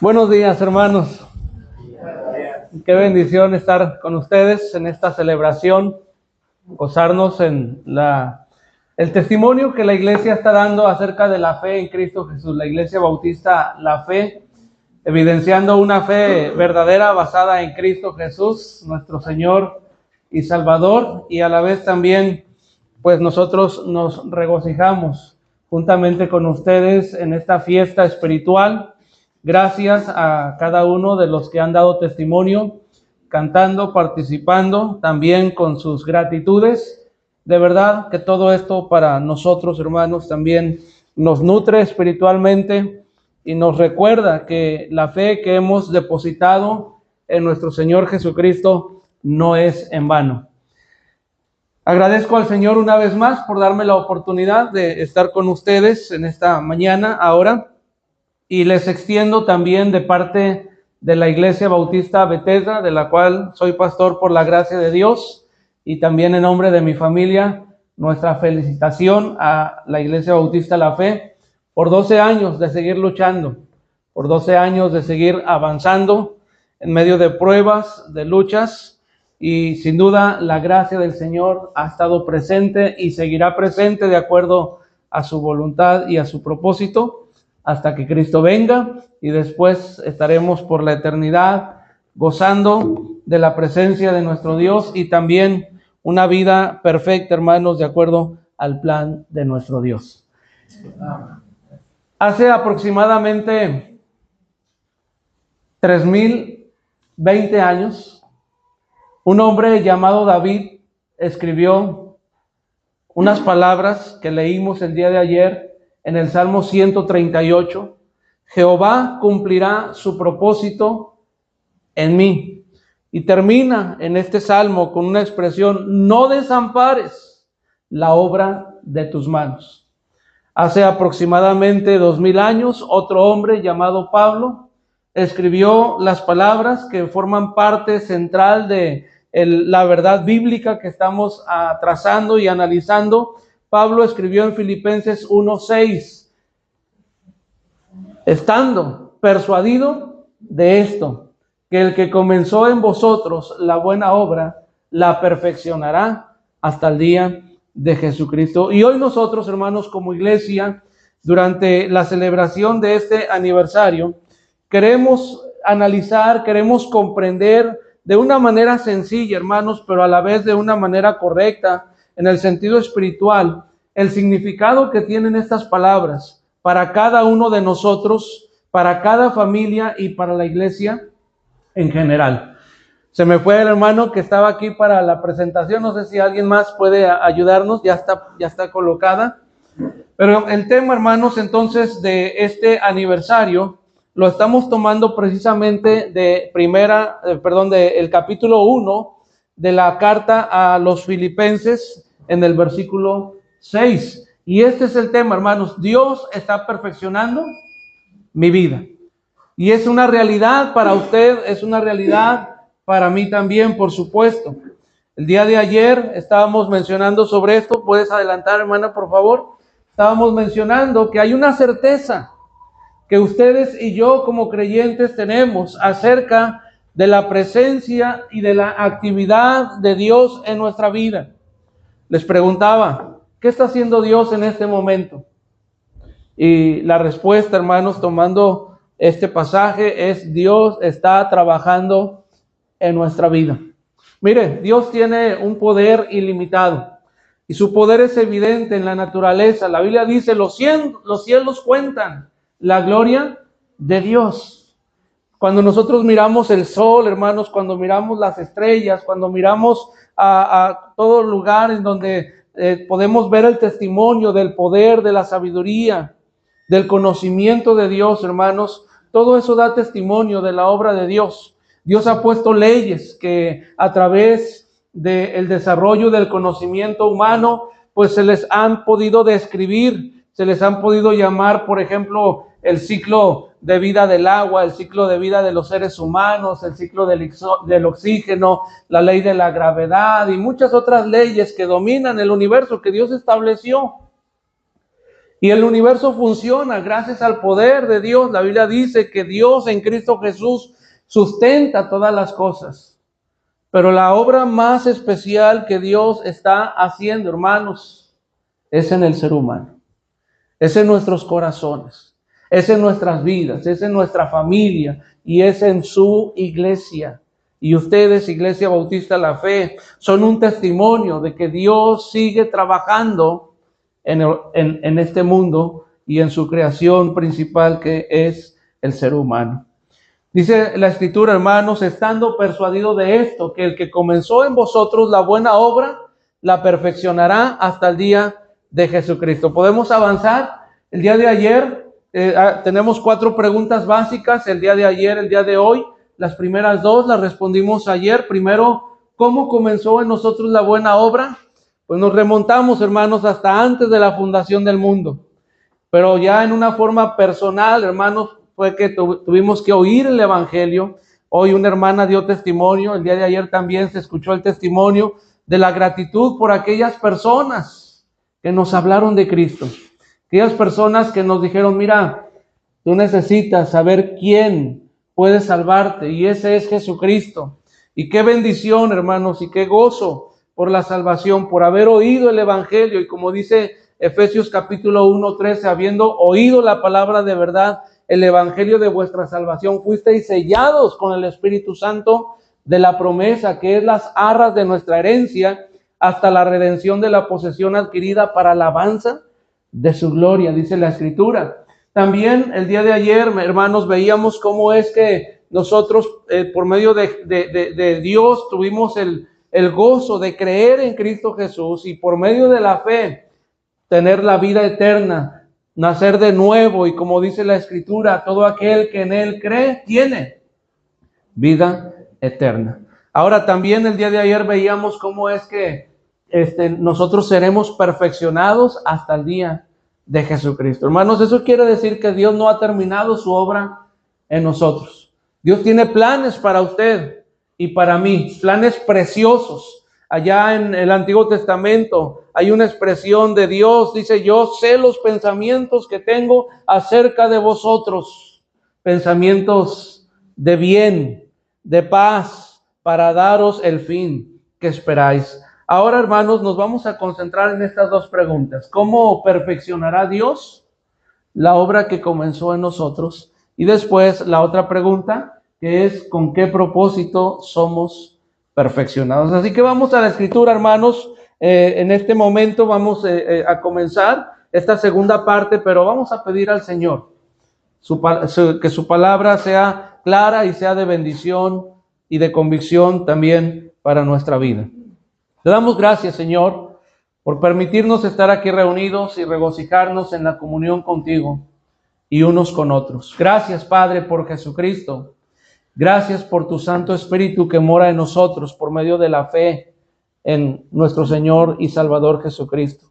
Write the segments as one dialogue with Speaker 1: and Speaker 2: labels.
Speaker 1: Buenos días, hermanos. Qué bendición estar con ustedes en esta celebración, gozarnos en el testimonio que la iglesia está dando acerca de la fe en Cristo Jesús. La iglesia bautista La Fe, evidenciando una fe verdadera basada en Cristo Jesús, nuestro Señor y Salvador, y a la vez también, pues nosotros nos regocijamos juntamente con ustedes en esta fiesta espiritual. Gracias a cada uno de los que han dado testimonio, cantando, participando, también con sus gratitudes. De verdad que todo esto para nosotros, hermanos, también nos nutre espiritualmente y nos recuerda que la fe que hemos depositado en nuestro Señor Jesucristo no es en vano. Agradezco al Señor una vez más por darme la oportunidad de estar con ustedes en esta mañana ahora. Y les extiendo también de parte de la Iglesia Bautista Bethesda, de la cual soy pastor por la gracia de Dios, y también en nombre de mi familia, nuestra felicitación a la Iglesia Bautista La Fe por 12 años de seguir luchando, por 12 años de seguir avanzando en medio de pruebas, de luchas, y sin duda la gracia del Señor ha estado presente y seguirá presente de acuerdo a su voluntad y a su propósito, hasta que Cristo venga, y después estaremos por la eternidad gozando de la presencia de nuestro Dios y también una vida perfecta, hermanos, de acuerdo al plan de nuestro Dios. Hace aproximadamente 3020 años, un hombre llamado David escribió unas palabras que leímos el día de ayer en el Salmo 138, Jehová cumplirá su propósito en mí. Y termina en este salmo con una expresión, no desampares la obra de tus manos. Hace aproximadamente 2000 años, otro hombre llamado Pablo escribió las palabras que forman parte central de la verdad bíblica que estamos trazando y analizando. Pablo escribió en Filipenses 1:6, estando persuadido de esto, que el que comenzó en vosotros la buena obra, la perfeccionará hasta el día de Jesucristo. Y hoy nosotros, hermanos, como iglesia, durante la celebración de este aniversario, queremos analizar, queremos comprender de una manera sencilla, hermanos, pero a la vez de una manera correcta, en el sentido espiritual, el significado que tienen estas palabras para cada uno de nosotros, para cada familia y para la iglesia en general. Se me fue el hermano que estaba aquí para la presentación, no sé si alguien más puede ayudarnos, ya está colocada. Pero el tema, hermanos, entonces de este aniversario lo estamos tomando precisamente del capítulo 1 de la carta a los Filipenses en el versículo 6. Y este es el tema, hermanos. Dios está perfeccionando mi vida. Y es una realidad para usted, es una realidad para mí también, por supuesto. El día de ayer estábamos mencionando sobre esto. ¿Puedes adelantar, hermana, por favor? Estábamos mencionando que hay una certeza que ustedes y yo como creyentes tenemos acerca de la presencia y de la actividad de Dios en nuestra vida. Les preguntaba, ¿qué está haciendo Dios en este momento? Y la respuesta, hermanos, tomando este pasaje, es Dios está trabajando en nuestra vida. Mire, Dios tiene un poder ilimitado y su poder es evidente en la naturaleza. La Biblia dice, los cielos cuentan la gloria de Dios. Cuando nosotros miramos el sol, hermanos, cuando miramos las estrellas, cuando miramos a todo lugar en donde podemos ver el testimonio del poder, de la sabiduría, del conocimiento de Dios, hermanos, todo eso da testimonio de la obra de Dios. Dios ha puesto leyes que a través del desarrollo del conocimiento humano, pues se les han podido describir, se les han podido llamar, por ejemplo, el ciclo de vida del agua, el ciclo de vida de los seres humanos, el ciclo del oxígeno, la ley de la gravedad y muchas otras leyes que dominan el universo que Dios estableció. Y el universo funciona gracias al poder de Dios. La Biblia dice que Dios en Cristo Jesús sustenta todas las cosas. Pero la obra más especial que Dios está haciendo, hermanos, es en el ser humano. Es en nuestros corazones. Es en nuestras vidas. Es en nuestra familia. Y es en su iglesia. Y ustedes, Iglesia Bautista La Fe, son un testimonio de que Dios sigue trabajando en este mundo y en su creación principal, que es el ser humano. Dice la Escritura, hermanos, estando persuadido de esto, que el que comenzó en vosotros la buena obra, la perfeccionará hasta el día de Jesucristo. ¿Podemos avanzar? El día de ayer tenemos 4 preguntas básicas, el día de ayer, el día de hoy. Las primeras 2 las respondimos ayer. Primero, ¿cómo comenzó en nosotros la buena obra? Pues nos remontamos, hermanos, hasta antes de la fundación del mundo. Pero ya en una forma personal, hermanos, fue que tuvimos que oír el Evangelio. Hoy una hermana dio testimonio, el día de ayer también se escuchó el testimonio de la gratitud por aquellas personas que nos hablaron de Cristo. Aquellas personas que nos dijeron, mira, tú necesitas saber quién puede salvarte, y ese es Jesucristo. Y qué bendición, hermanos, y qué gozo por la salvación, por haber oído el Evangelio. Y como dice Efesios capítulo 1:13, habiendo oído la palabra de verdad, el Evangelio de vuestra salvación, fuisteis sellados con el Espíritu Santo de la promesa, que es las arras de nuestra herencia, hasta la redención de la posesión adquirida para alabanza de su gloria, dice la Escritura. También el día de ayer, hermanos, veíamos cómo es que nosotros, por medio de Dios, tuvimos el gozo de creer en Cristo Jesús, y por medio de la fe, tener la vida eterna, nacer de nuevo. Y como dice la Escritura, todo aquel que en Él cree, tiene vida eterna. Ahora también el día de ayer veíamos cómo es que nosotros seremos perfeccionados hasta el día de Jesucristo. Hermanos, eso quiere decir que Dios no ha terminado su obra en nosotros. Dios tiene planes para usted y para mí, planes preciosos. Allá en el Antiguo Testamento hay una expresión de Dios, dice, yo sé los pensamientos que tengo acerca de vosotros, pensamientos de bien, de paz, para daros el fin que esperáis. Ahora, hermanos, nos vamos a concentrar en estas 2 preguntas. ¿Cómo perfeccionará Dios la obra que comenzó en nosotros? Y después la otra pregunta, que es ¿con qué propósito somos perfeccionados? Así que vamos a la Escritura, hermanos. En este momento vamos a comenzar esta segunda parte, pero vamos a pedir al Señor que su palabra sea clara y sea de bendición y de convicción también para nuestra vida. Te damos gracias, Señor, por permitirnos estar aquí reunidos y regocijarnos en la comunión contigo y unos con otros. Gracias, Padre, por Jesucristo. Gracias por tu Santo Espíritu que mora en nosotros por medio de la fe en nuestro Señor y Salvador Jesucristo.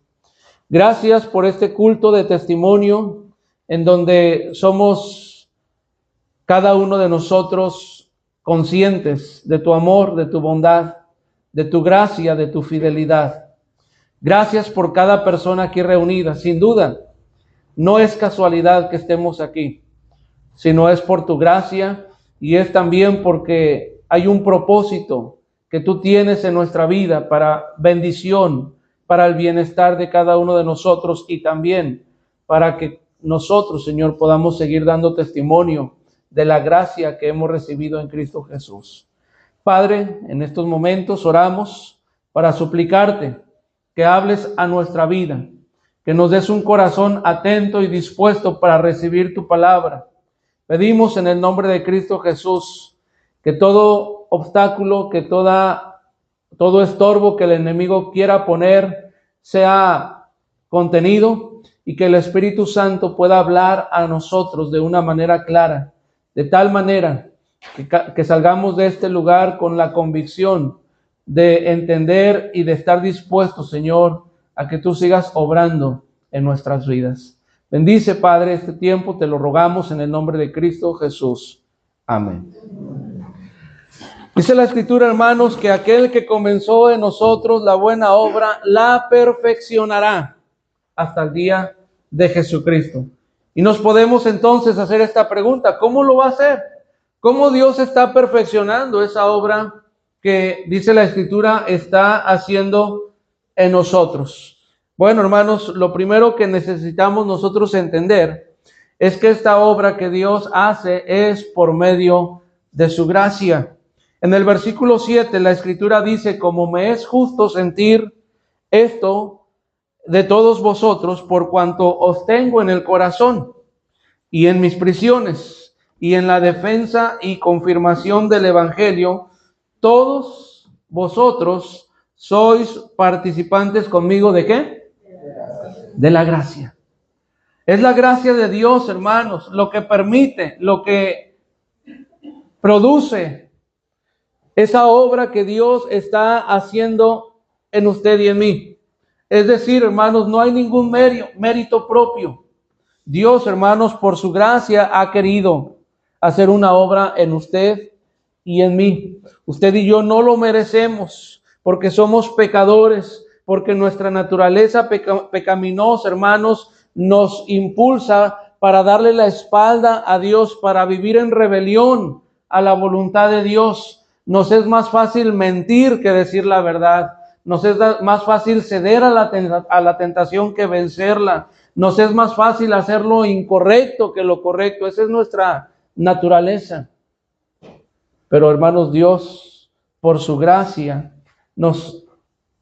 Speaker 1: Gracias por este culto de testimonio en donde somos cada uno de nosotros conscientes de tu amor, de tu bondad, de tu gracia, de tu fidelidad. Gracias por cada persona aquí reunida. Sin duda, no es casualidad que estemos aquí, sino es por tu gracia, y es también porque hay un propósito que tú tienes en nuestra vida para bendición, para el bienestar de cada uno de nosotros, y también para que nosotros, Señor, podamos seguir dando testimonio de la gracia que hemos recibido en Cristo Jesús. Padre, en estos momentos oramos para suplicarte que hables a nuestra vida, que nos des un corazón atento y dispuesto para recibir tu palabra. Pedimos en el nombre de Cristo Jesús que todo obstáculo, que todo estorbo que el enemigo quiera poner sea contenido, y que el Espíritu Santo pueda hablar a nosotros de una manera clara, de tal manera que salgamos de este lugar con la convicción de entender y de estar dispuestos, Señor, a que tú sigas obrando en nuestras vidas. Bendice, Padre, este tiempo, te lo rogamos en el nombre de Cristo Jesús. Amén. Dice la Escritura, hermanos, que aquel que comenzó en nosotros la buena obra, la perfeccionará hasta el día de Jesucristo. Y nos podemos entonces hacer esta pregunta: ¿cómo lo va a hacer? ¿Cómo Dios está perfeccionando esa obra que, dice la Escritura, está haciendo en nosotros? Bueno, hermanos, lo primero que necesitamos nosotros entender es que esta obra que Dios hace es por medio de su gracia. En el versículo 7, la Escritura dice: como me es justo sentir esto de todos vosotros, por cuanto os tengo en el corazón y en mis prisiones y en la defensa y confirmación del Evangelio, todos vosotros sois participantes conmigo ¿de qué? De la gracia. Es la gracia de Dios, hermanos, lo que permite, lo que produce esa obra que Dios está haciendo en usted y en mí. Es decir, hermanos, no hay ningún mérito propio. Dios, hermanos, por su gracia ha querido hacer una obra en usted y en mí. Usted y yo no lo merecemos porque somos pecadores, porque nuestra naturaleza pecaminosa, hermanos, nos impulsa para darle la espalda a Dios, para vivir en rebelión a la voluntad de Dios. Nos es más fácil mentir que decir la verdad. Nos es más fácil ceder a la tentación que vencerla. Nos es más fácil hacer lo incorrecto que lo correcto. Esa es nuestra naturaleza. Pero, hermanos, Dios, por su gracia, nos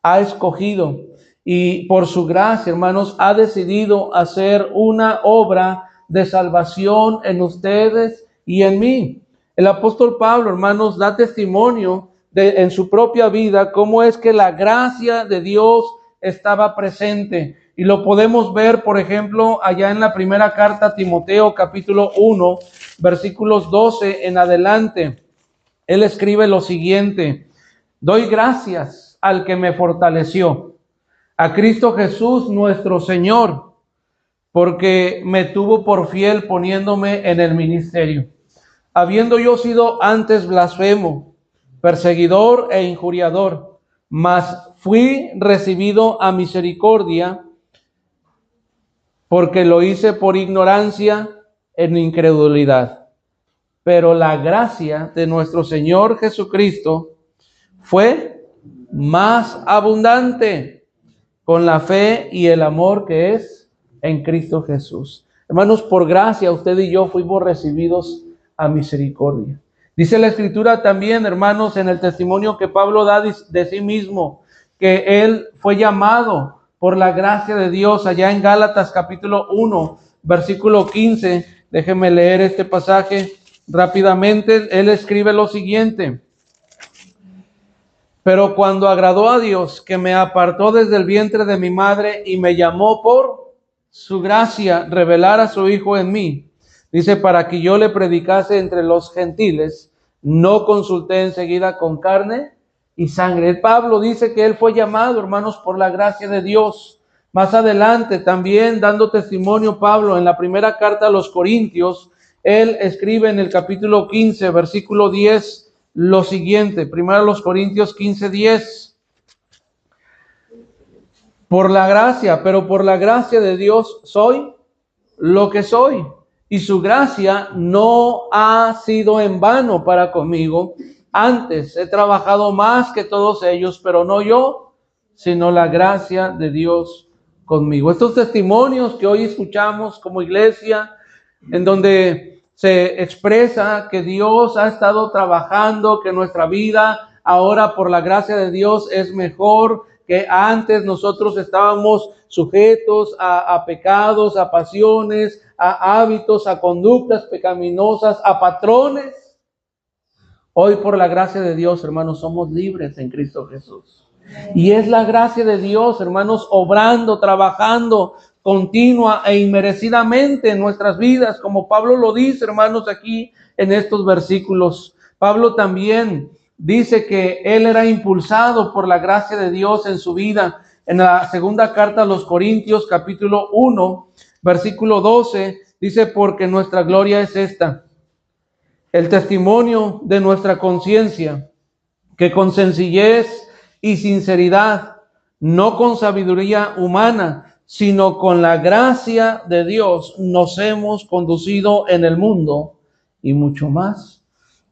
Speaker 1: ha escogido y por su gracia, hermanos, ha decidido hacer una obra de salvación en ustedes y en mí. El apóstol Pablo, hermanos, da testimonio en su propia vida cómo es que la gracia de Dios estaba presente. Y lo podemos ver, por ejemplo, allá en la primera carta a Timoteo, capítulo 1, versículos 12 en adelante. Él escribe lo siguiente: doy gracias al que me fortaleció, a Cristo Jesús nuestro Señor, porque me tuvo por fiel poniéndome en el ministerio. Habiendo yo sido antes blasfemo, perseguidor e injuriador, mas fui recibido a misericordia, porque lo hice por ignorancia en incredulidad. Pero la gracia de nuestro Señor Jesucristo fue más abundante con la fe y el amor que es en Cristo Jesús. Hermanos, por gracia usted y yo fuimos recibidos a misericordia. Dice la Escritura también, hermanos, en el testimonio que Pablo da de sí mismo, que él fue llamado por la gracia de Dios allá en Gálatas capítulo 1, versículo 15. Déjeme leer este pasaje rápidamente. Él escribe lo siguiente: pero cuando agradó a Dios, que me apartó desde el vientre de mi madre y me llamó por su gracia, revelar a su Hijo en mí, dice, para que yo le predicase entre los gentiles, no consulté enseguida con carne y sangre. Pablo dice que él fue llamado, hermanos, por la gracia de Dios. Más adelante, también dando testimonio Pablo en la primera carta a los Corintios, él escribe en el capítulo 15, versículo 10, lo siguiente, primero los Corintios 15, 10. Pero por la gracia de Dios soy lo que soy. Y su gracia no ha sido en vano para conmigo. Antes he trabajado más que todos ellos, pero no yo, sino la gracia de Dios conmigo. Estos testimonios que hoy escuchamos como iglesia, en donde se expresa que Dios ha estado trabajando, que nuestra vida ahora por la gracia de Dios es mejor, que antes nosotros estábamos sujetos a pecados, a pasiones, a hábitos, a conductas pecaminosas, a patrones. Hoy por la gracia de Dios, hermanos, somos libres en Cristo Jesús. Y es la gracia de Dios, hermanos, obrando, trabajando continua e inmerecidamente en nuestras vidas, como Pablo lo dice, hermanos, aquí en estos versículos. Pablo también dice que él era impulsado por la gracia de Dios en su vida. En la segunda carta a los Corintios, capítulo 1, versículo 12, dice, porque nuestra gloria es esta, el testimonio de nuestra conciencia, que con sencillez y sinceridad, no con sabiduría humana, sino con la gracia de Dios nos hemos conducido en el mundo y mucho más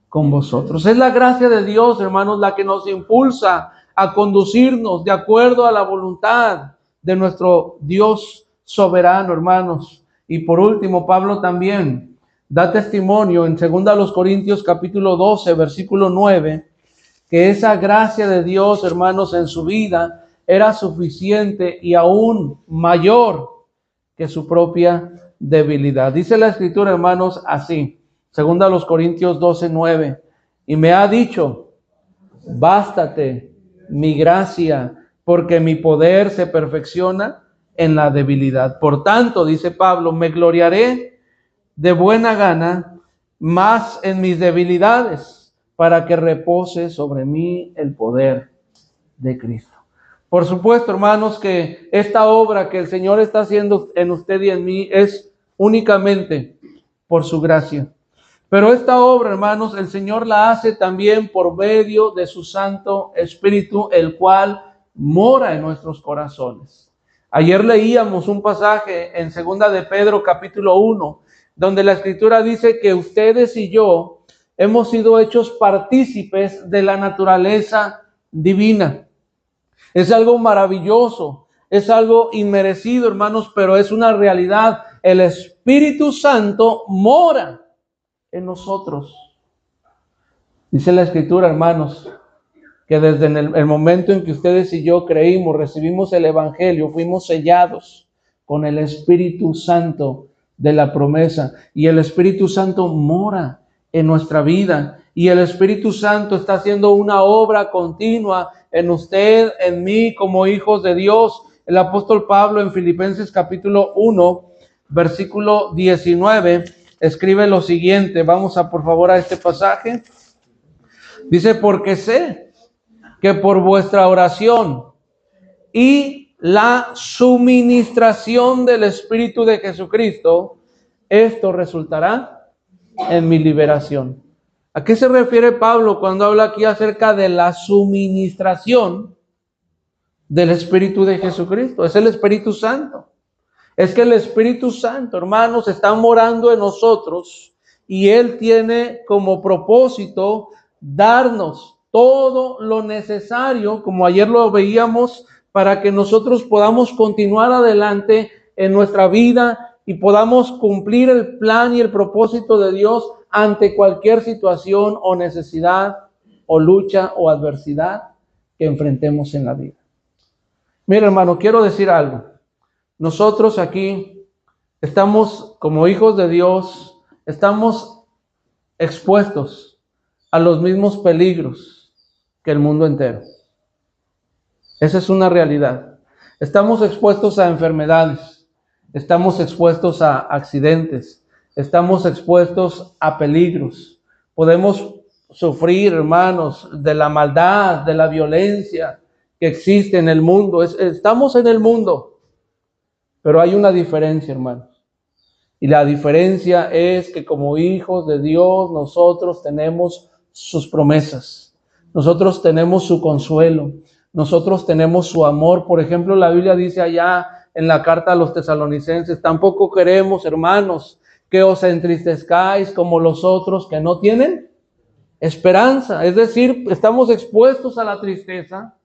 Speaker 1: con vosotros. Es la gracia de Dios, hermanos, la que nos impulsa a conducirnos de acuerdo a la voluntad de nuestro Dios soberano, hermanos. Y por último, Pablo también da testimonio en 2 Corintios capítulo 12, versículo 9, que esa gracia de Dios, hermanos, en su vida era suficiente y aún mayor que su propia debilidad. Dice la Escritura, hermanos, así, 2 Corintios 12, 9, y me ha dicho, bástate mi gracia, porque mi poder se perfecciona en la debilidad. Por tanto, dice Pablo, me gloriaré de buena gana más en mis debilidades, para que repose sobre mí el poder de Cristo. Por supuesto, hermanos, que esta obra que el Señor está haciendo en usted y en mí es únicamente por su gracia. Pero esta obra, hermanos, el Señor la hace también por medio de su Santo Espíritu, el cual mora en nuestros corazones. Ayer leíamos un pasaje en 2 de Pedro capítulo 1, donde la Escritura dice que ustedes y yo hemos sido hechos partícipes de la naturaleza divina. Es algo maravilloso, es algo inmerecido, hermanos, pero es una realidad. El Espíritu Santo mora en nosotros. Dice la Escritura, hermanos, que desde el momento en que ustedes y yo creímos, recibimos el Evangelio, fuimos sellados con el Espíritu Santo de la promesa, y el Espíritu Santo mora en nuestra vida, y el Espíritu Santo está haciendo una obra continua en usted, en mí, como hijos de Dios. El apóstol Pablo en Filipenses capítulo 1, versículo 19, escribe lo siguiente. Vamos a, por favor, a este pasaje. Dice, porque sé que por vuestra oración y la suministración del Espíritu de Jesucristo, esto resultará en mi liberación. ¿A qué se refiere Pablo cuando habla aquí acerca de la suministración del Espíritu de Jesucristo? Es el Espíritu Santo. Es que el Espíritu Santo, hermanos, está morando en nosotros y Él tiene como propósito darnos todo lo necesario, como ayer lo veíamos, para que nosotros podamos continuar adelante en nuestra vida y podamos cumplir el plan y el propósito de Dios ante cualquier situación o necesidad o lucha o adversidad que enfrentemos en la vida. Mira, hermano, quiero decir algo. Nosotros aquí estamos como hijos de Dios, estamos expuestos a los mismos peligros que el mundo entero. Esa es una realidad. Estamos expuestos a enfermedades, estamos expuestos a accidentes, estamos expuestos a peligros. Podemos sufrir, hermanos, de la maldad, de la violencia que existe en el mundo. Estamos en el mundo, pero hay una diferencia, hermanos. Y la diferencia es que como hijos de Dios, nosotros tenemos sus promesas. Nosotros tenemos su consuelo. Nosotros tenemos su amor. Por ejemplo, la Biblia dice allá en la carta a los tesalonicenses, tampoco queremos, hermanos, que os entristezcáis como los otros que no tienen esperanza. Es decir, estamos expuestos a la tristeza,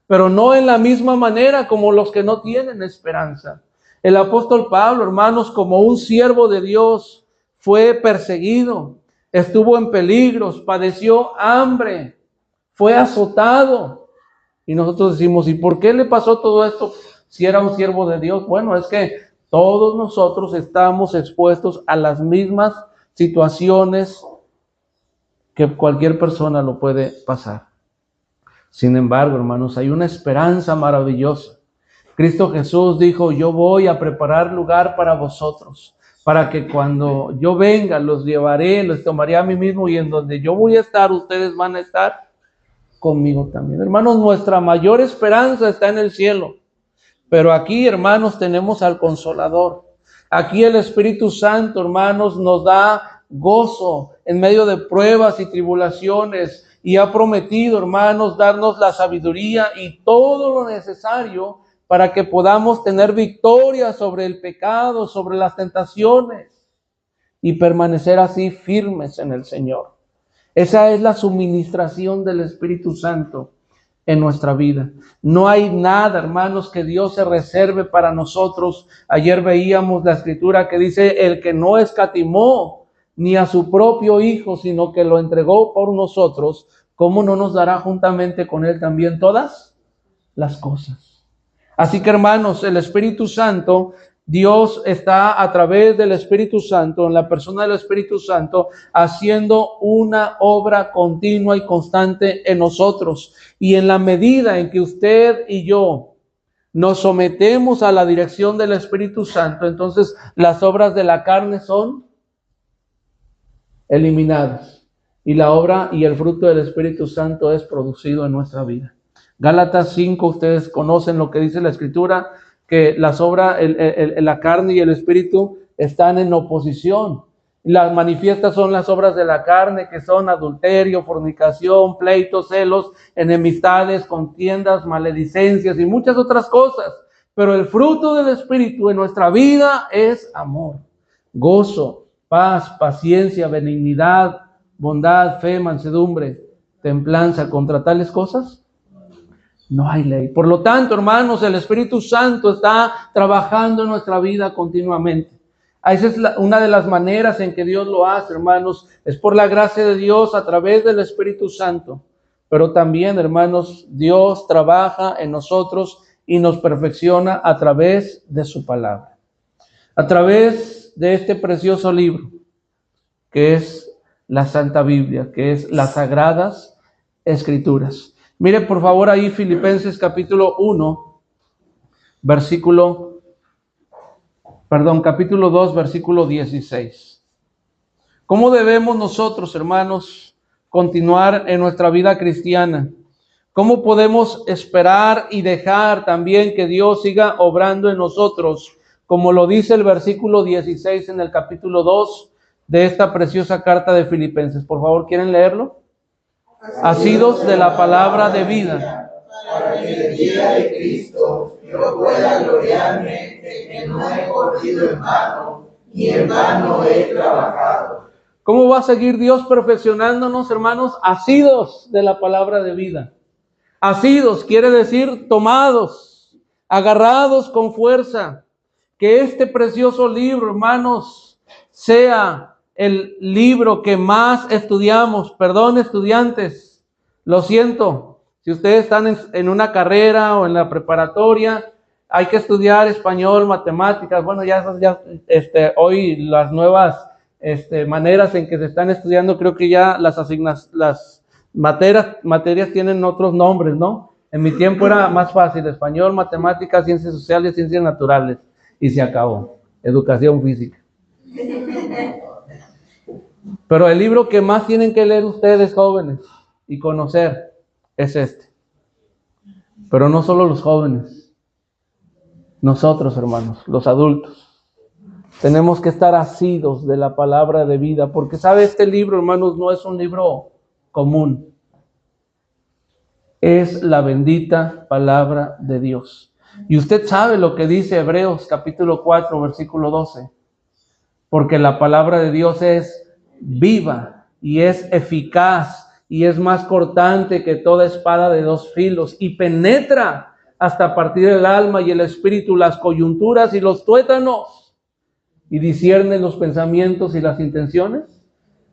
Speaker 1: pero no en la misma manera como los que no tienen esperanza. El apóstol Pablo, hermanos, como un siervo de Dios, fue perseguido, estuvo en peligros, padeció hambre, fue azotado. Y nosotros decimos, ¿y por qué le pasó todo esto si era un siervo de Dios? Bueno, es que todos nosotros estamos expuestos a las mismas situaciones que cualquier persona lo puede pasar. Sin embargo, hermanos, hay una esperanza maravillosa. Cristo Jesús dijo, yo voy a preparar lugar para vosotros, para que cuando yo venga los llevaré, los tomaré a mí mismo, y en donde yo voy a estar, ustedes van a estar conmigo también. Hermanos, nuestra mayor esperanza está en el cielo, pero aquí, hermanos, tenemos al Consolador. Aquí el Espíritu Santo, hermanos, nos da gozo en medio de pruebas y tribulaciones, y ha prometido, hermanos, darnos la sabiduría y todo lo necesario para que podamos tener victoria sobre el pecado, sobre las tentaciones y permanecer así firmes en el Señor. Esa es la suministración del Espíritu Santo en nuestra vida. No hay nada, hermanos, que Dios se reserve para nosotros. Ayer veíamos la escritura que dice: el que no escatimó ni a su propio Hijo, sino que lo entregó por nosotros, ¿cómo no nos dará juntamente con Él también todas las cosas? Así que, hermanos, el Espíritu Santo, Dios está a través del Espíritu Santo, en la persona del Espíritu Santo, haciendo una obra continua y constante en nosotros. Y en la medida en que usted y yo nos sometemos a la dirección del Espíritu Santo, entonces las obras de la carne son eliminadas. Y la obra y el fruto del Espíritu Santo es producido en nuestra vida. Gálatas 5, ustedes conocen lo que dice la Escritura, que las obras, la carne y el Espíritu están en oposición. Las manifiestas son las obras de la carne, que son adulterio, fornicación, pleitos, celos, enemistades, contiendas, maledicencias y muchas otras cosas. Pero el fruto del Espíritu en nuestra vida es amor, gozo, paz, paciencia, benignidad, bondad, fe, mansedumbre, templanza. Contra tales cosas no hay ley. Por lo tanto, hermanos, el Espíritu Santo está trabajando en nuestra vida continuamente. Esa es una de las maneras en que Dios lo hace, hermanos. Es por la gracia de Dios a través del Espíritu Santo. Pero también, hermanos, Dios trabaja en nosotros y nos perfecciona a través de su palabra. A través de este precioso libro, que es la Santa Biblia, que es las Sagradas Escrituras. Mire, por favor, ahí Filipenses capítulo 2, versículo 16. ¿Cómo debemos nosotros, hermanos, continuar en nuestra vida cristiana? ¿Cómo podemos esperar y dejar también que Dios siga obrando en nosotros? Como lo dice el versículo 16 en el capítulo 2 de esta preciosa carta de Filipenses. Por favor, ¿quieren leerlo? Asidos de la palabra de vida,
Speaker 2: para que el día de Cristo yo pueda gloriarme de que no he corrido en vano, ni en vano he trabajado.
Speaker 1: ¿Cómo va a seguir Dios perfeccionándonos, hermanos? Asidos de la palabra de vida. Asidos quiere decir tomados, agarrados con fuerza. Que este precioso libro, hermanos, sea el libro que más estudiamos. Perdón, estudiantes, lo siento. Si ustedes están en una carrera o en la preparatoria, hay que estudiar español, matemáticas. Bueno, hoy las nuevas maneras en que se están estudiando, creo que ya las materias tienen otros nombres, ¿no? En mi tiempo era más fácil: español, matemáticas, ciencias sociales, ciencias naturales, y se acabó. Educación física. Pero el libro que más tienen que leer ustedes, jóvenes, y conocer, es este. Pero no solo los jóvenes, nosotros, hermanos, los adultos, tenemos que estar asidos de la palabra de vida, porque sabe, este libro, hermanos, no es un libro común. Es la bendita palabra de Dios. Y usted sabe lo que dice Hebreos capítulo 4, versículo 12. Porque la palabra de Dios es viva y es eficaz y es más cortante que toda espada de dos filos y penetra hasta partir el alma y el espíritu, las coyunturas y los tuétanos, y discierne los pensamientos y las intenciones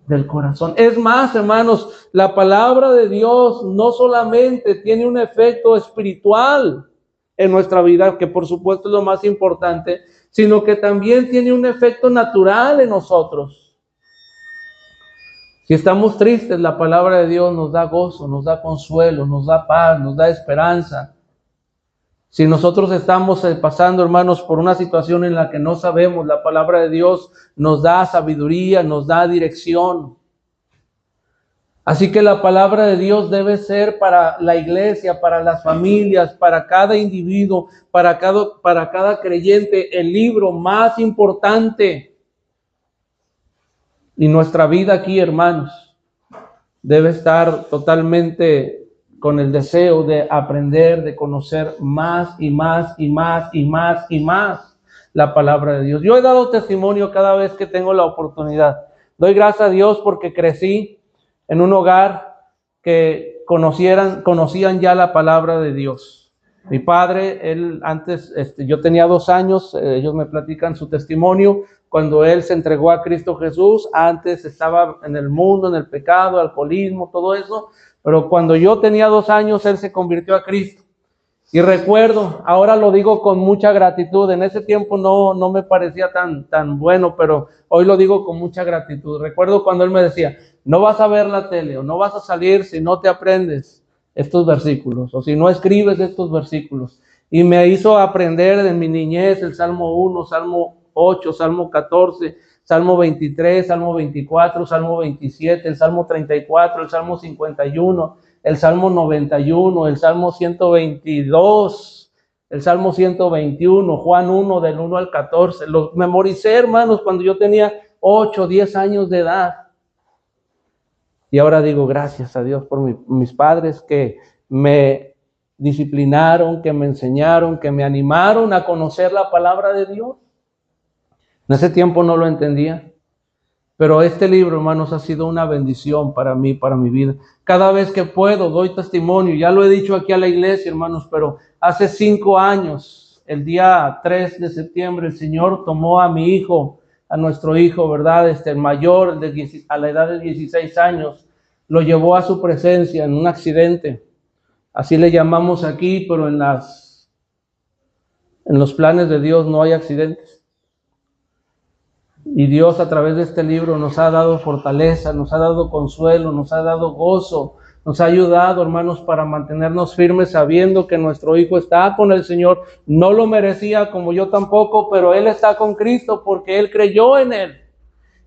Speaker 1: del corazón. Es más, hermanos, la palabra de Dios no solamente tiene un efecto espiritual en nuestra vida, que por supuesto es lo más importante, sino que también tiene un efecto natural en nosotros. Si estamos tristes, la palabra de Dios nos da gozo, nos da consuelo, nos da paz, nos da esperanza. Si nosotros estamos pasando, hermanos, por una situación en la que no sabemos, la palabra de Dios nos da sabiduría, nos da dirección. Así que la palabra de Dios debe ser para la iglesia, para las familias, para cada individuo, para cada creyente, el libro más importante. Y nuestra vida aquí, hermanos, debe estar totalmente con el deseo de aprender, de conocer más y más y más y más y más la palabra de Dios. Yo he dado testimonio cada vez que tengo la oportunidad. Doy gracias a Dios porque crecí en un hogar que conocían ya la palabra de Dios. Mi padre, él antes, yo tenía 2 años, ellos me platican su testimonio, cuando él se entregó a Cristo Jesús. Antes estaba en el mundo, en el pecado, alcoholismo, todo eso, pero cuando yo tenía 2 años, él se convirtió a Cristo. Y recuerdo, ahora lo digo con mucha gratitud, en ese tiempo no me parecía tan bueno, pero hoy lo digo con mucha gratitud. Recuerdo cuando él me decía, no vas a ver la tele o no vas a salir si no te aprendes estos versículos o si no escribes estos versículos. Y me hizo aprender en mi niñez el Salmo 1, Salmo 8, Salmo 14, Salmo 23, Salmo 24, Salmo 27, el Salmo 34, el Salmo 51, el Salmo 91, el Salmo 122, el Salmo 121, Juan 1 del 1 al 14. Los memoricé, hermanos, cuando yo tenía 8, 10 años de edad. Y ahora digo gracias a Dios por mis padres que me disciplinaron, que me enseñaron, que me animaron a conocer la palabra de Dios. En ese tiempo no lo entendía, pero este libro, hermanos, ha sido una bendición para mí, para mi vida. Cada vez que puedo, doy testimonio. Ya lo he dicho aquí a la iglesia, hermanos, pero hace 5 años, el día 3 de septiembre, el Señor tomó a mi hijo, a nuestro hijo, ¿verdad? El mayor, a la edad de 16 años, lo llevó a su presencia en un accidente. Así le llamamos aquí, pero en los planes de Dios no hay accidentes. Y Dios a través de este libro nos ha dado fortaleza, nos ha dado consuelo, nos ha dado gozo, nos ha ayudado, hermanos, para mantenernos firmes sabiendo que nuestro hijo está con el Señor. No lo merecía, como yo tampoco, pero él está con Cristo porque él creyó en él.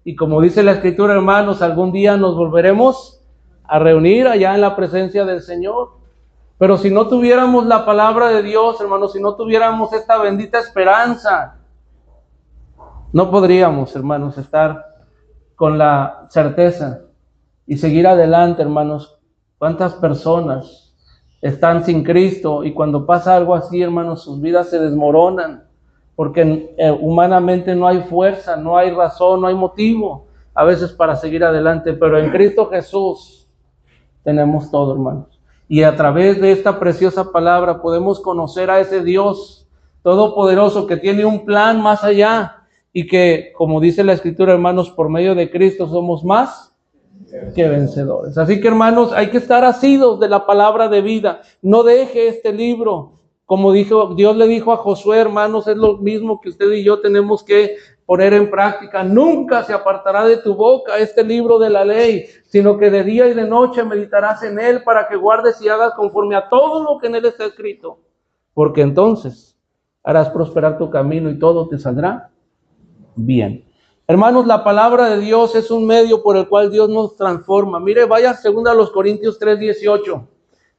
Speaker 1: Y como dice la Escritura, hermanos, algún día nos volveremos a reunir allá en la presencia del Señor. Pero si no tuviéramos la palabra de Dios, hermanos, si no tuviéramos esta bendita esperanza, no podríamos, hermanos, estar con la certeza y seguir adelante, hermanos. ¿Cuántas personas están sin Cristo? Y cuando pasa algo así, hermanos, sus vidas se desmoronan, porque humanamente no hay fuerza, no hay razón, no hay motivo a veces para seguir adelante, pero en Cristo Jesús tenemos todo, hermanos. Y a través de esta preciosa palabra podemos conocer a ese Dios todopoderoso que tiene un plan más allá. Y que, como dice la Escritura, hermanos, por medio de Cristo somos más que vencedores. Así que, hermanos, hay que estar asidos de la palabra de vida. No deje este libro. Como dijo, Dios le dijo a Josué, hermanos, es lo mismo que usted y yo tenemos que poner en práctica. Nunca se apartará de tu boca este libro de la ley, sino que de día y de noche meditarás en él para que guardes y hagas conforme a todo lo que en él está escrito. Porque entonces harás prosperar tu camino y todo te saldrá bien. Hermanos, la palabra de Dios es un medio por el cual Dios nos transforma. Mire, vaya 2 Corintios 3:18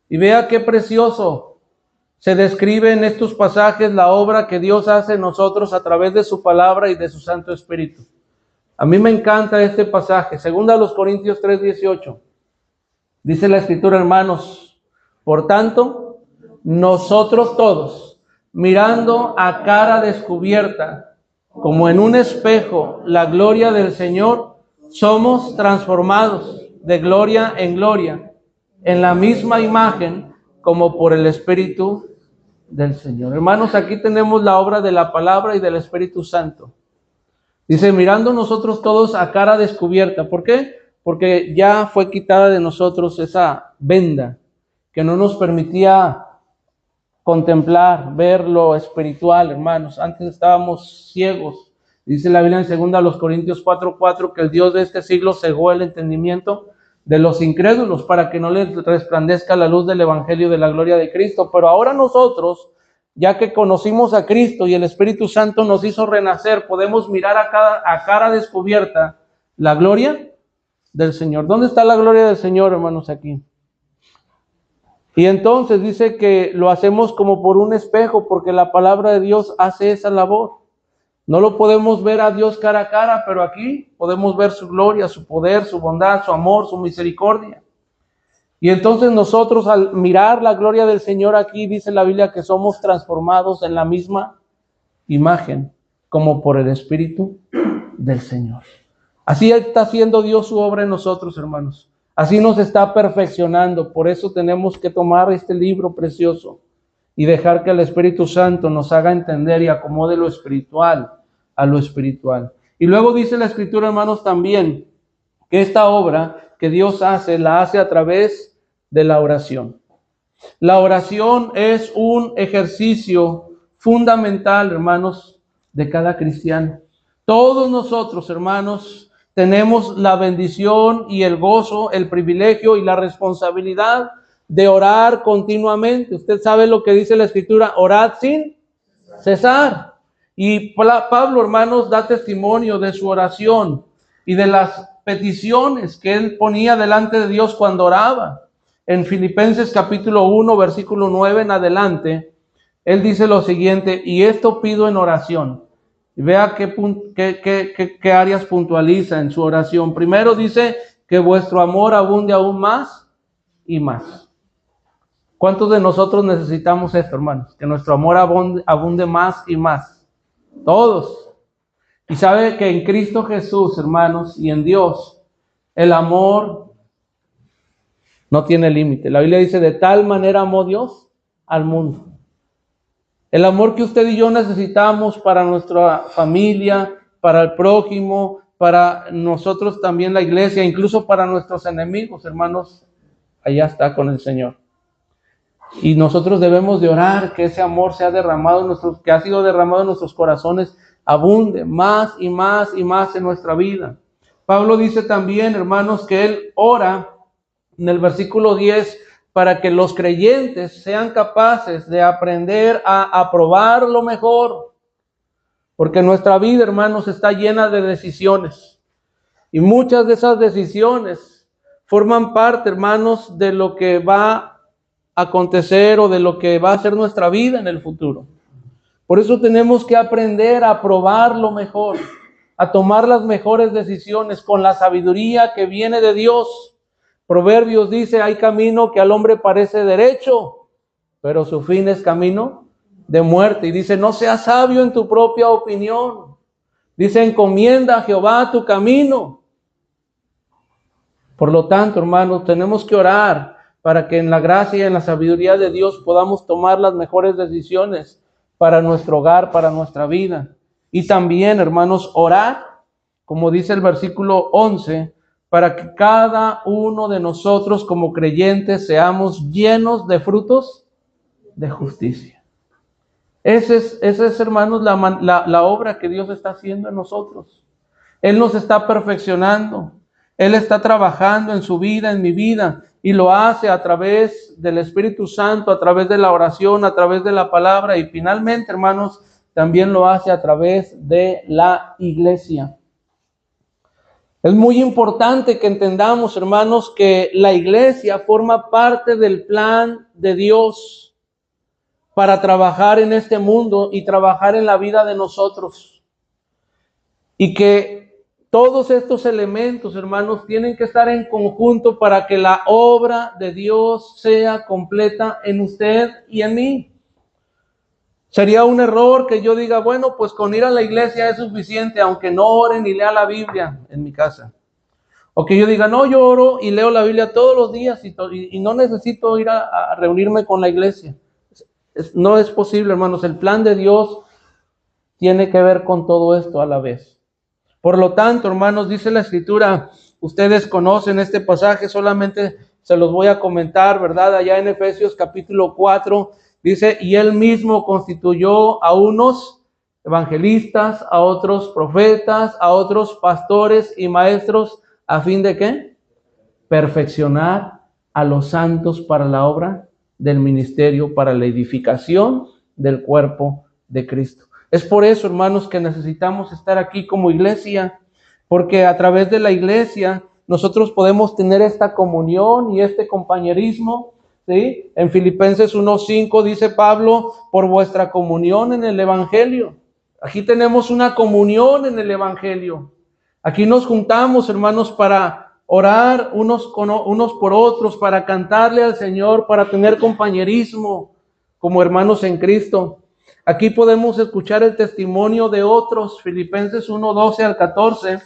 Speaker 1: y vea qué precioso se describe en estos pasajes la obra que Dios hace en nosotros a través de su palabra y de su Santo Espíritu. A mí me encanta este pasaje, 2 Corintios 3:18. Dice la Escritura, hermanos, por tanto, nosotros todos, mirando a cara descubierta, como en un espejo, la gloria del Señor, somos transformados de gloria en gloria, en la misma imagen, como por el Espíritu del Señor. Hermanos, aquí tenemos la obra de la palabra y del Espíritu Santo. Dice, mirando nosotros todos a cara descubierta. ¿Por qué? Porque ya fue quitada de nosotros esa venda que no nos permitía contemplar, ver lo espiritual, hermanos. Antes estábamos ciegos. Dice la Biblia en 2 Corintios 4:4 que el Dios de este siglo cegó el entendimiento de los incrédulos para que no les resplandezca la luz del evangelio de la gloria de Cristo. Pero ahora nosotros, ya que conocimos a Cristo y el Espíritu Santo nos hizo renacer, podemos mirar a cara descubierta la gloria del Señor. ¿Dónde está la gloria del Señor, hermanos, aquí? Y entonces dice que lo hacemos como por un espejo, porque la palabra de Dios hace esa labor. No lo podemos ver a Dios cara a cara, pero aquí podemos ver su gloria, su poder, su bondad, su amor, su misericordia. Y entonces nosotros al mirar la gloria del Señor aquí, dice la Biblia que somos transformados en la misma imagen, como por el Espíritu del Señor. Así está haciendo Dios su obra en nosotros, hermanos. Así nos está perfeccionando. Por eso tenemos que tomar este libro precioso y dejar que el Espíritu Santo nos haga entender y acomode lo espiritual a lo espiritual. Y luego dice la Escritura, hermanos, también que esta obra que Dios hace, la hace a través de la oración. La oración es un ejercicio fundamental, hermanos, de cada cristiano. Todos nosotros, hermanos, tenemos la bendición y el gozo, el privilegio y la responsabilidad de orar continuamente. Usted sabe lo que dice la Escritura, orad sin cesar. Y Pablo, hermanos, da testimonio de su oración y de las peticiones que él ponía delante de Dios cuando oraba. En Filipenses capítulo 1, versículo 9 en adelante, él dice lo siguiente: y esto pido en oración. Y vea qué áreas puntualiza en su oración. Primero dice que vuestro amor abunde aún más y más. ¿Cuántos de nosotros necesitamos esto, hermanos? Que nuestro amor abunde más y más. Todos. Y sabe que en Cristo Jesús, hermanos, y en Dios, el amor no tiene límite. La Biblia dice, de tal manera amó Dios al mundo. El amor que usted y yo necesitamos para nuestra familia, para el prójimo, para nosotros también la iglesia, incluso para nuestros enemigos, hermanos, allá está con el Señor. Y nosotros debemos de orar que ese amor sea derramado que ha sido derramado en nuestros corazones, abunde más y más y más en nuestra vida. Pablo dice también, hermanos, que él ora en el versículo 10 para que los creyentes sean capaces de aprender a aprobar lo mejor. Porque nuestra vida, hermanos, está llena de decisiones. Y muchas de esas decisiones forman parte, hermanos, de lo que va a acontecer o de lo que va a ser nuestra vida en el futuro. Por eso tenemos que aprender a aprobar lo mejor, a tomar las mejores decisiones con la sabiduría que viene de Dios. Proverbios dice, hay camino que al hombre parece derecho, pero su fin es camino de muerte. Y dice, no seas sabio en tu propia opinión. Dice, encomienda a Jehová tu camino. Por lo tanto, hermanos, tenemos que orar para que en la gracia y en la sabiduría de Dios podamos tomar las mejores decisiones para nuestro hogar, para nuestra vida. Y también, hermanos, orar, como dice el versículo 11, para que cada uno de nosotros como creyentes seamos llenos de frutos de justicia. Esa es, hermanos, la obra que Dios está haciendo en nosotros. Él nos está perfeccionando. Él está trabajando en su vida, en mi vida, y lo hace a través del Espíritu Santo, a través de la oración, a través de la palabra, y finalmente, hermanos, también lo hace a través de la iglesia. Es muy importante que entendamos, hermanos, que la iglesia forma parte del plan de Dios para trabajar en este mundo y trabajar en la vida de nosotros. Y que todos estos elementos, hermanos, tienen que estar en conjunto para que la obra de Dios sea completa en usted y en mí. Sería un error que yo diga, bueno, pues con ir a la iglesia es suficiente, aunque no ore ni lea la Biblia en mi casa. O que yo diga, no, yo oro y leo la Biblia todos los días y no necesito ir a reunirme con la iglesia. No es posible, hermanos. El plan de Dios tiene que ver con todo esto a la vez. Por lo tanto, hermanos, dice la Escritura, ustedes conocen este pasaje, solamente se los voy a comentar, ¿verdad? Allá en Efesios capítulo 4, dice, y él mismo constituyó a unos evangelistas, a otros profetas, a otros pastores y maestros, ¿a fin de qué? Perfeccionar a los santos para la obra del ministerio, para la edificación del cuerpo de Cristo. Es por eso, hermanos, que necesitamos estar aquí como iglesia, porque a través de la iglesia nosotros podemos tener esta comunión y este compañerismo, ¿sí? En Filipenses 1:5 dice Pablo, por vuestra comunión en el Evangelio. Aquí tenemos una comunión en el Evangelio. Aquí nos juntamos, hermanos, para orar unos por otros, para cantarle al Señor, para tener compañerismo como hermanos en Cristo. Aquí podemos escuchar el testimonio de otros. Filipenses 1:12 al 14.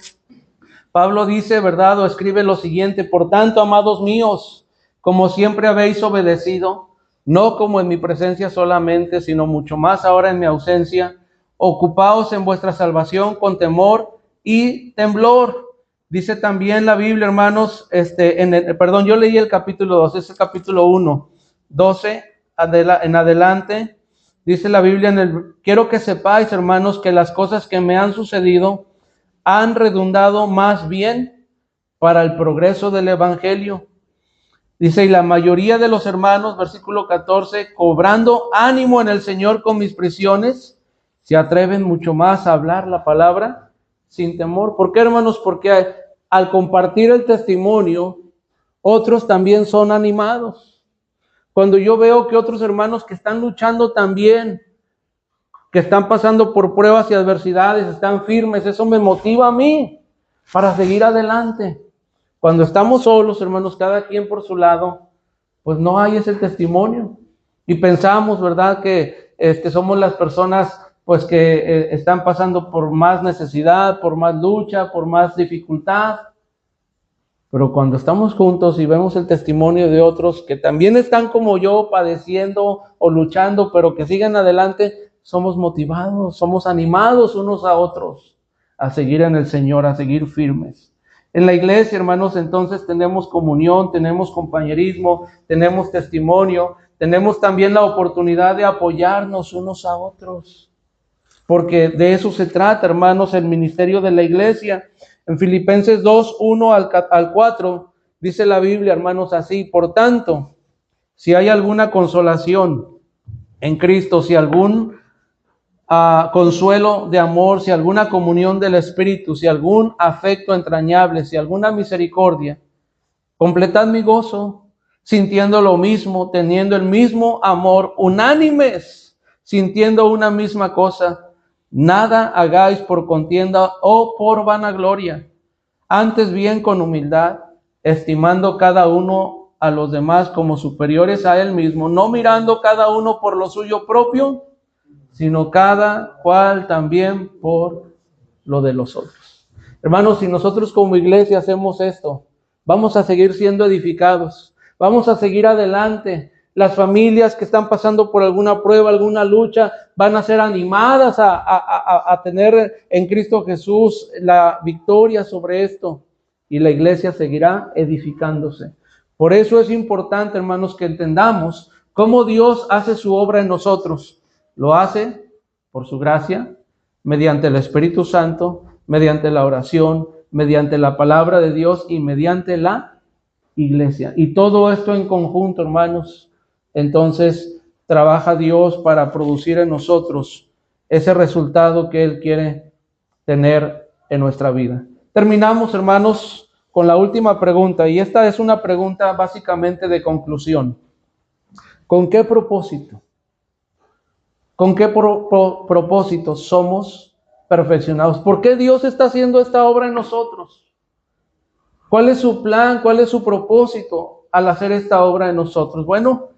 Speaker 1: Pablo dice, ¿verdad? O escribe lo siguiente: por tanto, amados míos, como siempre habéis obedecido, no como en mi presencia solamente, sino mucho más ahora en mi ausencia, ocupaos en vuestra salvación con temor y temblor. Dice también la Biblia, hermanos, yo leí el capítulo 2, es el capítulo 1, 12 en adelante. Dice la Biblia, quiero que sepáis, hermanos, que las cosas que me han sucedido han redundado más bien para el progreso del evangelio. Dice, y la mayoría de los hermanos, versículo 14, cobrando ánimo en el Señor con mis prisiones, se atreven mucho más a hablar la palabra sin temor. ¿Por qué, hermanos? Porque al compartir el testimonio, otros también son animados. Cuando yo veo que otros hermanos que están luchando también, que están pasando por pruebas y adversidades, están firmes, eso me motiva a mí para seguir adelante. Cuando estamos solos, hermanos, cada quien por su lado, pues no hay ese testimonio. Y pensamos, ¿verdad?, que somos las personas pues que están pasando por más necesidad, por más lucha, por más dificultad. Pero cuando estamos juntos y vemos el testimonio de otros que también están como yo padeciendo o luchando, pero que siguen adelante, somos motivados, somos animados unos a otros a seguir en el Señor, a seguir firmes. En la iglesia, hermanos, entonces tenemos comunión, tenemos compañerismo, tenemos testimonio, tenemos también la oportunidad de apoyarnos unos a otros. Porque de eso se trata, hermanos, el ministerio de la iglesia. En Filipenses 2, 1 al 4, dice la Biblia, hermanos, así: por tanto, si hay alguna consolación en Cristo, si algún consuelo de amor, si alguna comunión del Espíritu, si algún afecto entrañable, si alguna misericordia, completad mi gozo, sintiendo lo mismo, teniendo el mismo amor, unánimes, sintiendo una misma cosa. Nada hagáis por contienda o por vanagloria, antes bien con humildad, estimando cada uno a los demás como superiores a él mismo, no mirando cada uno por lo suyo propio, sino cada cual también por lo de los otros. Hermanos, si nosotros como iglesia hacemos esto, vamos a seguir siendo edificados, vamos a seguir adelante. Las familias que están pasando por alguna prueba, alguna lucha, van a ser animadas a tener en Cristo Jesús la victoria sobre esto. Y la iglesia seguirá edificándose. Por eso es importante, hermanos, que entendamos cómo Dios hace su obra en nosotros. Lo hace por su gracia, mediante el Espíritu Santo, mediante la oración, mediante la palabra de Dios y mediante la iglesia. Y todo esto en conjunto, hermanos, entonces trabaja Dios para producir en nosotros ese resultado que Él quiere tener en nuestra vida. Terminamos, hermanos, con la última pregunta, y esta es una pregunta básicamente de conclusión. ¿Con qué propósito? ¿Con qué propósito somos perfeccionados? ¿Por qué Dios está haciendo esta obra en nosotros? ¿Cuál es su plan? ¿Cuál es su propósito al hacer esta obra en nosotros? Bueno,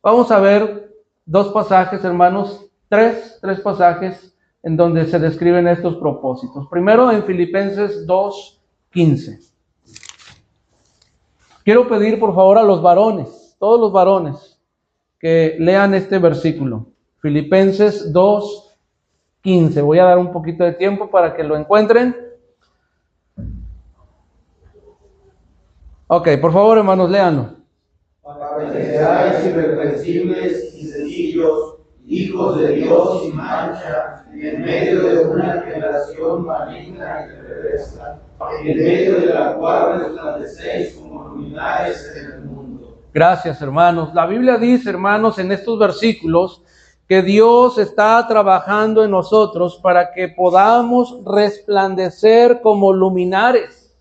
Speaker 1: vamos a ver dos pasajes, hermanos, tres pasajes en donde se describen estos propósitos. Primero en Filipenses 2:15. Quiero pedir por favor a los varones, todos los varones, que lean este versículo. Filipenses 2:15. Voy a dar un poquito de tiempo para que lo encuentren. Ok, por favor, hermanos, léanlo.
Speaker 2: Para que seáis irreprensibles y sencillos, hijos de Dios sin mancha, en medio de una generación maligna y perversa, en medio de la cual resplandecéis como luminares en el mundo.
Speaker 1: Gracias, hermanos. La Biblia dice, hermanos, en estos versículos, que Dios está trabajando en nosotros para que podamos resplandecer como luminares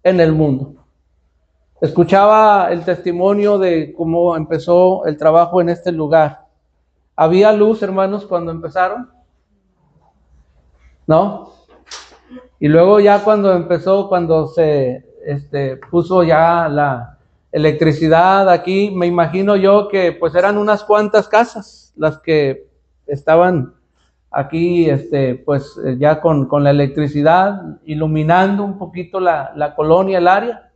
Speaker 1: en el mundo. Escuchaba el testimonio de cómo empezó el trabajo en este lugar. ¿Había luz, hermanos, cuando empezaron? ¿No? Y luego ya cuando empezó, cuando se puso ya la electricidad aquí. Me imagino yo que pues eran unas cuantas casas las que estaban aquí, pues ya con la electricidad, iluminando un poquito la colonia, el área.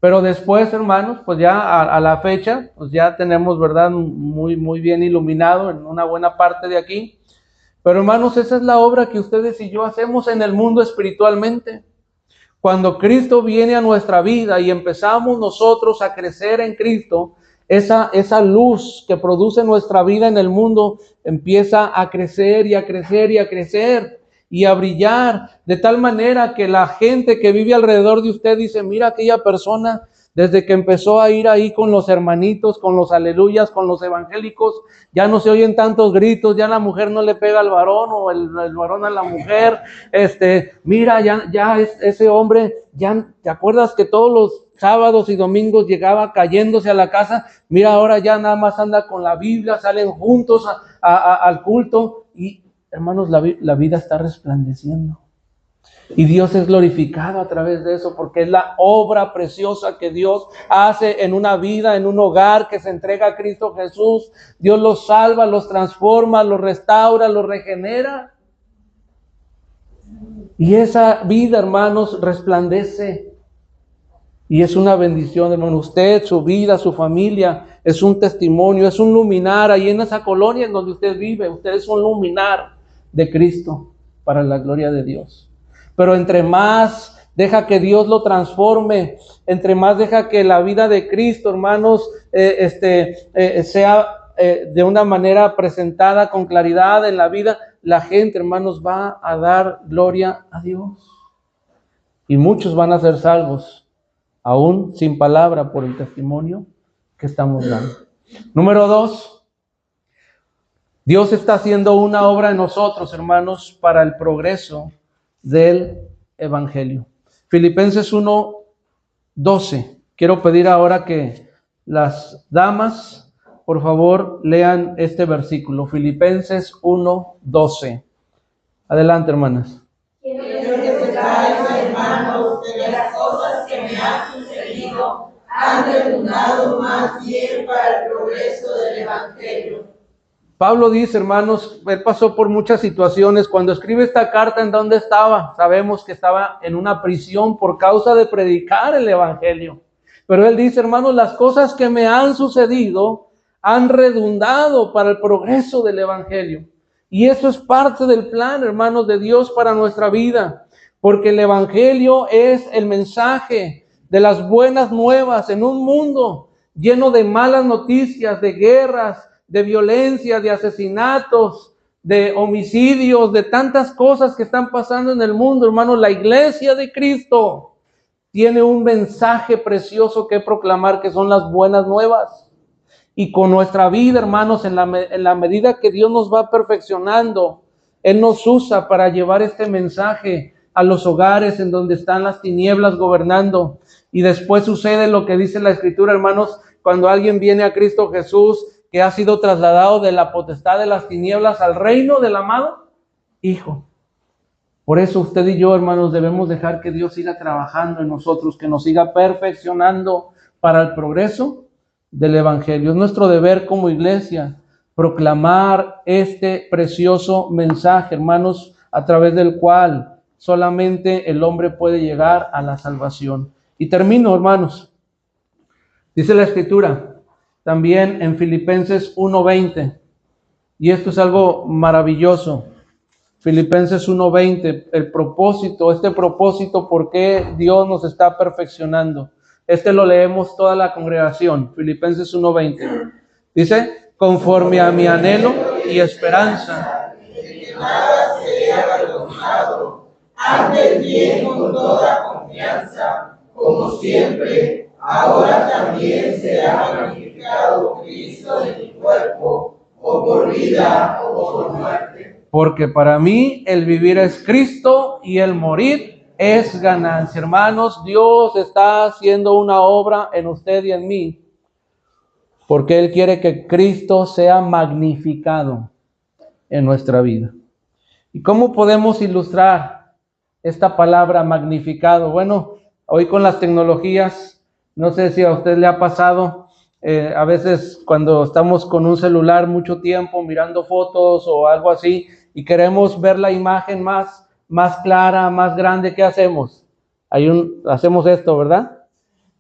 Speaker 1: Pero después, hermanos, pues ya a la fecha, pues ya tenemos, ¿verdad?, muy, muy bien iluminado en una buena parte de aquí. Pero hermanos, esa es la obra que ustedes y yo hacemos en el mundo espiritualmente. Cuando Cristo viene a nuestra vida y empezamos nosotros a crecer en Cristo, esa luz que produce nuestra vida en el mundo empieza a crecer y a crecer y a crecer y a brillar, de tal manera que la gente que vive alrededor de usted dice: mira, aquella persona, desde que empezó a ir ahí con los hermanitos, con los aleluyas, con los evangélicos, ya no se oyen tantos gritos, ya la mujer no le pega al varón o el varón a la mujer. Mira, ya ese hombre, ya te acuerdas que todos los sábados y domingos llegaba cayéndose a la casa. Mira, ahora ya nada más anda con la Biblia, salen juntos al culto. Y hermanos, la vida está resplandeciendo. Y Dios es glorificado a través de eso, porque es la obra preciosa que Dios hace en una vida, en un hogar que se entrega a Cristo Jesús. Dios los salva, los transforma, los restaura, los regenera. Y esa vida, hermanos, resplandece. Y es una bendición, hermano. Usted, su vida, su familia, es un testimonio, es un luminar. Ahí en esa colonia en donde usted vive, usted es un luminar de Cristo para la gloria de Dios. Pero entre más deja que Dios lo transforme, entre más deja que la vida de Cristo, hermanos, sea de una manera presentada con claridad en la vida, la gente, hermanos, va a dar gloria a Dios. Y muchos van a ser salvos, aún sin palabra, por el testimonio que estamos dando. Número 2, Dios está haciendo una obra en nosotros, hermanos, para el progreso del Evangelio. Filipenses 1:12. Quiero pedir ahora que las damas, por favor, lean este versículo. Filipenses 1:12. Adelante, hermanas.
Speaker 2: Quiero que sepáis, hermanos, que las cosas que me han sucedido han redundado más bien para el progreso del Evangelio.
Speaker 1: Pablo dice, hermanos, él pasó por muchas situaciones. Cuando escribe esta carta, ¿en dónde estaba? Sabemos que estaba en una prisión por causa de predicar el Evangelio. Pero él dice, hermanos, las cosas que me han sucedido han redundado para el progreso del Evangelio. Y eso es parte del plan, hermanos, de Dios para nuestra vida. Porque el Evangelio es el mensaje de las buenas nuevas en un mundo lleno de malas noticias, de guerras, de violencia, de asesinatos, de homicidios, de tantas cosas que están pasando en el mundo, hermanos. La iglesia de Cristo tiene un mensaje precioso que proclamar, que son las buenas nuevas. Y con nuestra vida, hermanos, en la medida que Dios nos va perfeccionando, Él nos usa para llevar este mensaje a los hogares en donde están las tinieblas gobernando. Y después sucede lo que dice la Escritura, hermanos, cuando alguien viene a Cristo Jesús, que ha sido trasladado de la potestad de las tinieblas al reino del amado Hijo. Por eso usted y yo, hermanos, debemos dejar que Dios siga trabajando en nosotros, que nos siga perfeccionando para el progreso del Evangelio. Es nuestro deber como iglesia proclamar este precioso mensaje, hermanos, a través del cual solamente el hombre puede llegar a la salvación. Y termino, hermanos. Dice la Escritura también en Filipenses 1:20, y esto es algo maravilloso. Filipenses 1:20, este propósito, ¿por qué Dios nos está perfeccionando? Lo leemos toda la congregación. Filipenses 1:20. Dice, conforme a mi anhelo y esperanza,
Speaker 2: de que nada sea avergonzado, ande bien con toda confianza, como siempre, ahora también será glorificado Cristo en mi cuerpo, o por vida o por muerte.
Speaker 1: Porque para mí el vivir es Cristo y el morir es ganancia. Hermanos, Dios está haciendo una obra en usted y en mí, porque Él quiere que Cristo sea magnificado en nuestra vida. ¿Y cómo podemos ilustrar esta palabra magnificado? Bueno, Hoy con las tecnologías, no sé si a usted le ha pasado, a veces cuando estamos con un celular mucho tiempo mirando fotos o algo así y queremos ver la imagen más clara, más grande, ¿qué hacemos? Hacemos esto, ¿verdad?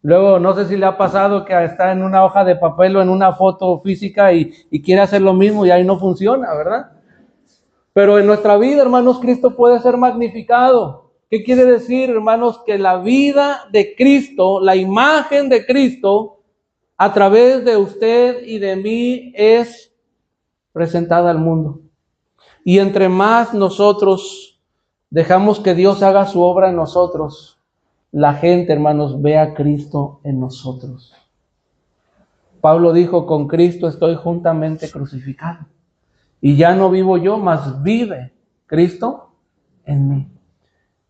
Speaker 1: Luego, no sé si le ha pasado que está en una hoja de papel o en una foto física y quiere hacer lo mismo y ahí no funciona, ¿verdad? Pero en nuestra vida, hermanos, Cristo puede ser magnificado. ¿Qué quiere decir, hermanos? Que la vida de Cristo, la imagen de Cristo, a través de usted y de mí, es presentada al mundo. Y entre más nosotros dejamos que Dios haga su obra en nosotros, la gente, hermanos, ve a Cristo en nosotros. Pablo dijo, con Cristo estoy juntamente crucificado. Y ya no vivo yo, mas vive Cristo en mí.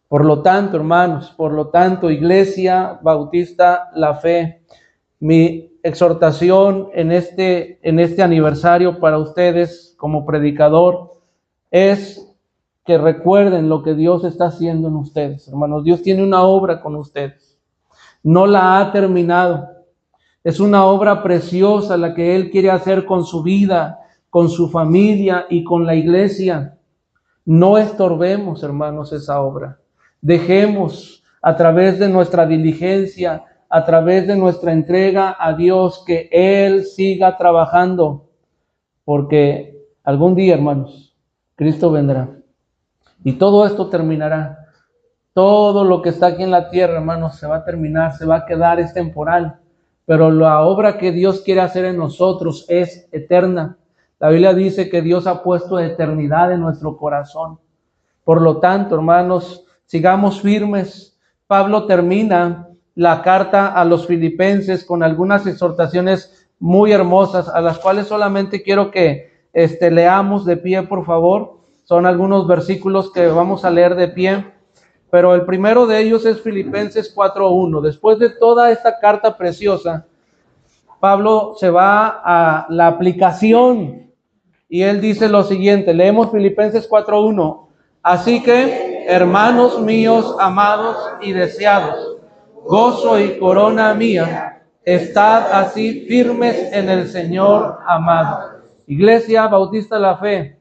Speaker 1: Por lo tanto, hermanos, Iglesia Bautista La Fe, mi exhortación en este aniversario para ustedes como predicador es que recuerden lo que Dios está haciendo en ustedes, hermanos. Dios tiene una obra con ustedes. No la ha terminado. Es una obra preciosa la que Él quiere hacer con su vida, con su familia y con la iglesia. No estorbemos, hermanos, esa obra. Dejemos a través de nuestra diligencia, a través de nuestra entrega a Dios, que Él siga trabajando, porque algún día, hermanos, Cristo vendrá y todo esto terminará. Todo lo que está aquí en la tierra, hermanos, se va a terminar, se va a quedar, es temporal. Pero la obra que Dios quiere hacer en nosotros es eterna. La Biblia dice que Dios ha puesto eternidad en nuestro corazón. Por lo tanto, hermanos, sigamos firmes. Pablo termina la carta a los filipenses con algunas exhortaciones muy hermosas, a las cuales solamente quiero que leamos de pie, por favor. Son algunos versículos que vamos a leer de pie. Pero el primero de ellos es Filipenses 4:1. Después de toda esta carta preciosa, Pablo se va a la aplicación y él dice lo siguiente. Leemos Filipenses 4:1. Así que, hermanos míos, amados y deseados, gozo y corona mía, estad así firmes en el Señor amado. Iglesia Bautista La Fe,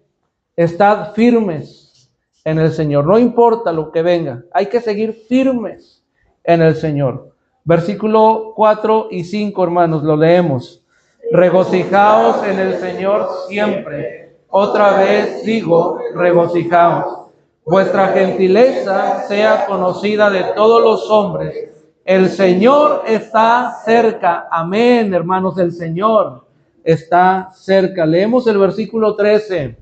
Speaker 1: estad firmes en el Señor. No importa lo que venga, hay que seguir firmes en el Señor. Versículo 4 y 5, hermanos, lo leemos. Regocijaos en el Señor siempre. Otra vez digo, regocijaos. Vuestra gentileza sea conocida de todos los hombres. El Señor está cerca. Amén, hermanos, el Señor está cerca. Leemos el versículo 13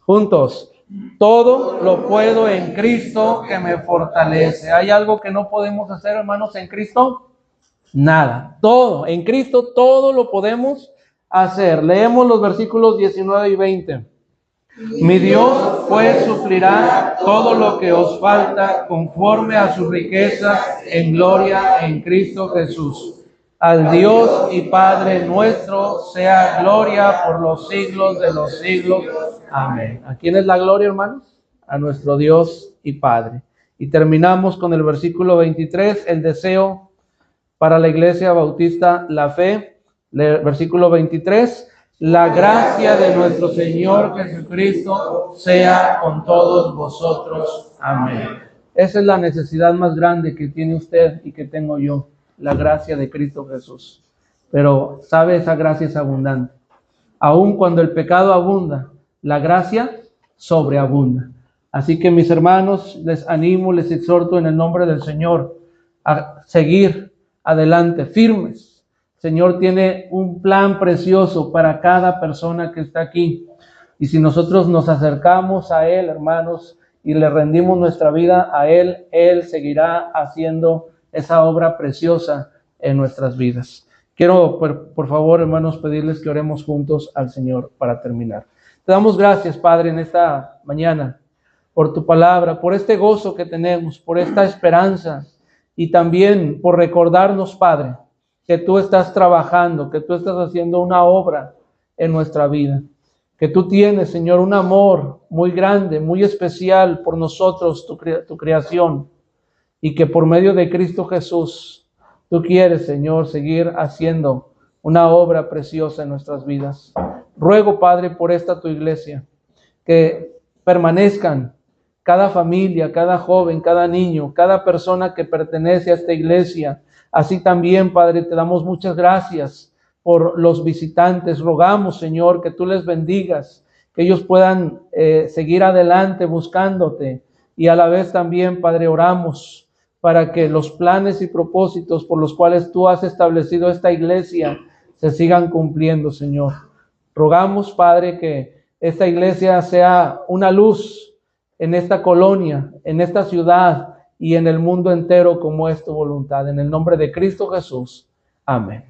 Speaker 1: juntos. Todo lo puedo en Cristo que me fortalece. ¿Hay algo que no podemos hacer, hermanos, en Cristo? Nada. Todo, en Cristo todo lo podemos hacer. Leemos los versículos 19 y 20. Mi Dios pues suplirá todo lo que os falta conforme a su riqueza en gloria en Cristo Jesús. Al Dios y Padre nuestro sea gloria por los siglos de los siglos. Amén. ¿A quién es la gloria, hermanos? A nuestro Dios y Padre. Y terminamos con el versículo 23, el deseo para la Iglesia Bautista La Fe. Versículo 23. La gracia de nuestro Señor Jesucristo sea con todos vosotros. Amén. Esa es la necesidad más grande que tiene usted y que tengo yo. La gracia de Cristo Jesús. Pero, ¿sabe? Esa gracia es abundante. Aun cuando el pecado abunda, la gracia sobreabunda. Así que, mis hermanos, les animo, les exhorto en el nombre del Señor a seguir adelante, firmes. El Señor tiene un plan precioso para cada persona que está aquí. Y si nosotros nos acercamos a Él, hermanos, y le rendimos nuestra vida a Él, Él seguirá haciendo esa obra preciosa en nuestras vidas. Quiero, por favor, hermanos, pedirles que oremos juntos al Señor para terminar. Te damos gracias, Padre, en esta mañana, por tu palabra, por este gozo que tenemos, por esta esperanza y también por recordarnos, Padre, que tú estás trabajando, que tú estás haciendo una obra en nuestra vida, que tú tienes, Señor, un amor muy grande, muy especial por nosotros, tu creación. y que por medio de Cristo Jesús, tú quieres, Señor, seguir haciendo una obra preciosa en nuestras vidas. Ruego, Padre, por esta tu iglesia, que permanezcan cada familia, cada joven, cada niño, cada persona que pertenece a esta iglesia. Así también, Padre, te damos muchas gracias por los visitantes. Rogamos, Señor, que tú les bendigas, que ellos puedan seguir adelante buscándote. Y a la vez también, Padre, oramos para que los planes y propósitos por los cuales tú has establecido esta iglesia se sigan cumpliendo, Señor. Rogamos, Padre, que esta iglesia sea una luz en esta colonia, en esta ciudad y en el mundo entero, como es tu voluntad. En el nombre de Cristo Jesús. Amén.